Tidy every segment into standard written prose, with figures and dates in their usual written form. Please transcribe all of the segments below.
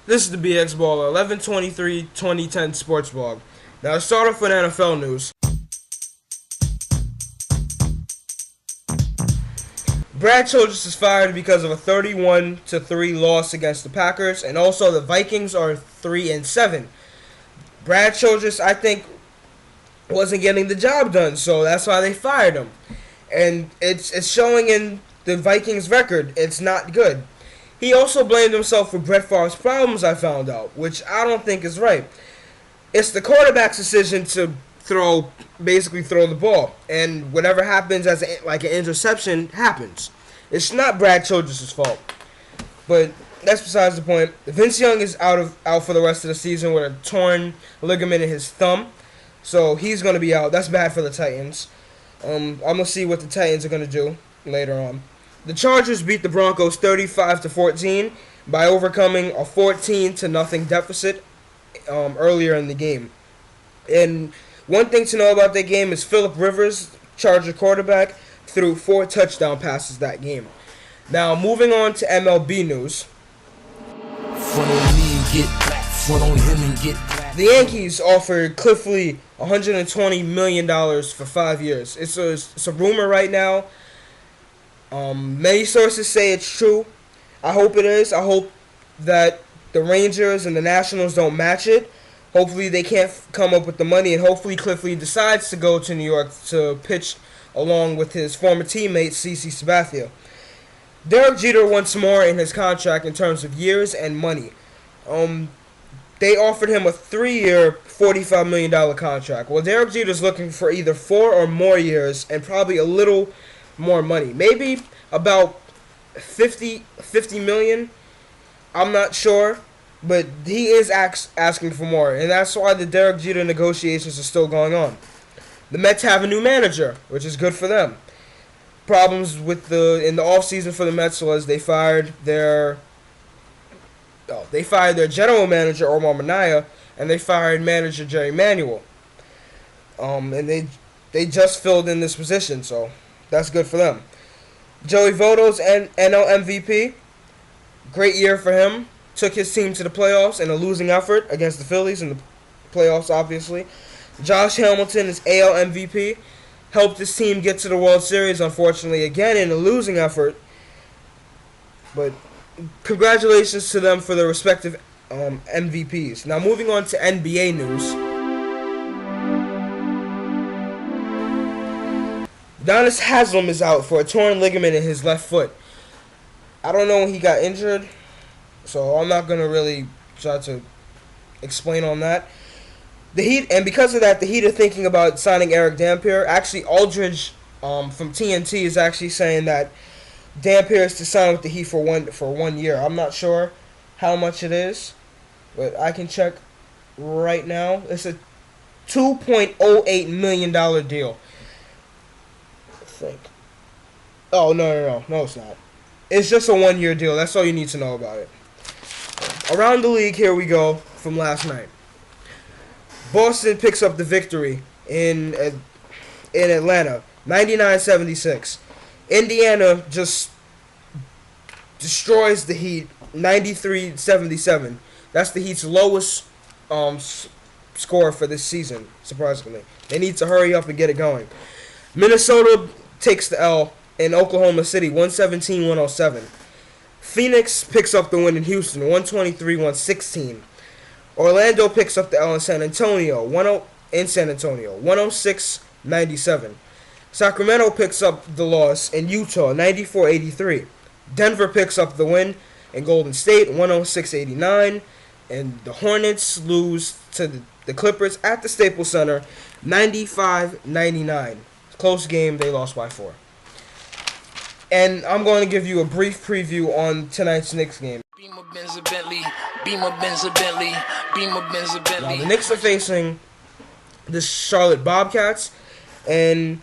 This is the BX Baller 11/23/2010 sports blog. Now, to start off with NFL news. Brad Childress is fired because of a 31-3 loss against the Packers, and also the Vikings are 3-7. Brad Childress, I think, wasn't getting the job done, so that's why they fired him. And it's showing in the Vikings' record. It's not good. He also blamed himself for Brett Favre's problems, I found out, which I don't think is right. It's the quarterback's decision to basically throw the ball, and whatever happens as an interception happens. It's not Brad Childress' fault, but that's besides the point. Vince Young is out for the rest of the season with a torn ligament in his thumb, so he's going to be out. That's bad for the Titans. I'm gonna see what the Titans are gonna do later on. The Chargers beat the Broncos 35-14 by overcoming a 14-0 deficit earlier in the game. And one thing to know about that game is Phillip Rivers, Charger quarterback, threw 4 touchdown passes that game. Now, moving on to MLB news. The Yankees offered Cliff Lee $120 million for 5 years. It's a rumor right now. Many sources say it's true. I hope it is. I hope that the Rangers and the Nationals don't match it. Hopefully they can't come up with the money, and hopefully Cliff Lee decides to go to New York to pitch along with his former teammate CC Sabathia. Derek Jeter wants more in his contract in terms of years and money. They offered him a 3-year, $45 million contract. Well, Derek Jeter's looking for either 4 or more years and probably a little more money. Maybe about 50 million. I'm not sure, but he is asking for more, and that's why the Derek Jeter negotiations are still going on. The Mets have a new manager, which is good for them. Problems in the offseason for the Mets was they fired their general manager Omar Minaya, and they fired manager Jerry Manuel. And they just filled in this position, so that's good for them. Joey Votto's NL MVP. Great year for him. Took his team to the playoffs in a losing effort against the Phillies in the playoffs, obviously. Josh Hamilton is AL MVP. Helped his team get to the World Series, unfortunately, again in a losing effort. But congratulations to them for their respective MVPs. Now, moving on to NBA news. Udonis Haslem is out for a torn ligament in his left foot. I don't know when he got injured, so I'm not going to really try to explain on that. The Heat, and because of that, the Heat are thinking about signing Eric Dampier. Actually, Aldridge from TNT is actually saying that Dampier is to sign with the Heat for one year. I'm not sure how much it is, but I can check right now. It's a $2.08 million deal. Think. Oh, no, it's not. It's just a 1-year deal. That's all you need to know about it. Around the league, here we go from last night. Boston picks up the victory in Atlanta, 99-76. Indiana just destroys the Heat, 93-77. That's the Heat's lowest score for this season, surprisingly. They need to hurry up and get it going. Minnesota takes the L in Oklahoma City, 117-107. Phoenix picks up the win in Houston, 123-116. Orlando picks up the L in San Antonio, 106-97. Sacramento picks up the loss in Utah, 94-83. Denver picks up the win in Golden State, 106-89. And the Hornets lose to the Clippers at the Staples Center, 95-99. Close game, they lost by 4. And I'm going to give you a brief preview on tonight's Knicks game. Now, the Knicks are facing the Charlotte Bobcats, and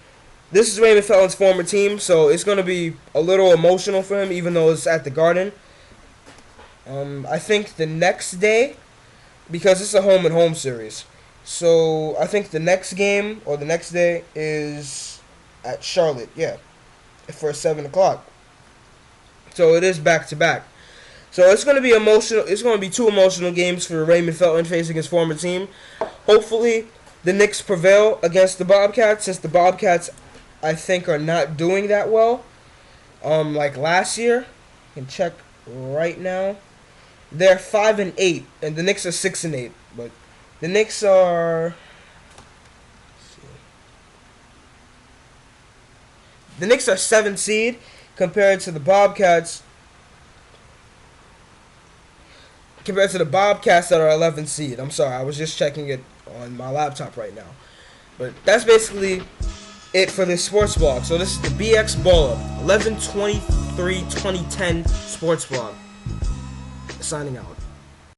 this is Raymond Felton's former team, so it's going to be a little emotional for him, even though it's at the Garden. I think the next day, because it's a home-and-home series, so I think the next game or the next day is at Charlotte, for 7 o'clock. So it is back-to-back. So it's going to be emotional. It's going to be two emotional games for Raymond Felton facing his former team. Hopefully, the Knicks prevail against the Bobcats, since the Bobcats, I think, are not doing that well. Like last year, I can check right now. They're 5-8, and the Knicks are 6-8. But the Knicks are. The Knicks are 7th seed compared to the Bobcats. Compared to the Bobcats that are 11th seed. I'm sorry, I was just checking it on my laptop right now. But that's basically it for this sports blog. So this is the BX Baller 11/23/2010 sports blog. Signing out.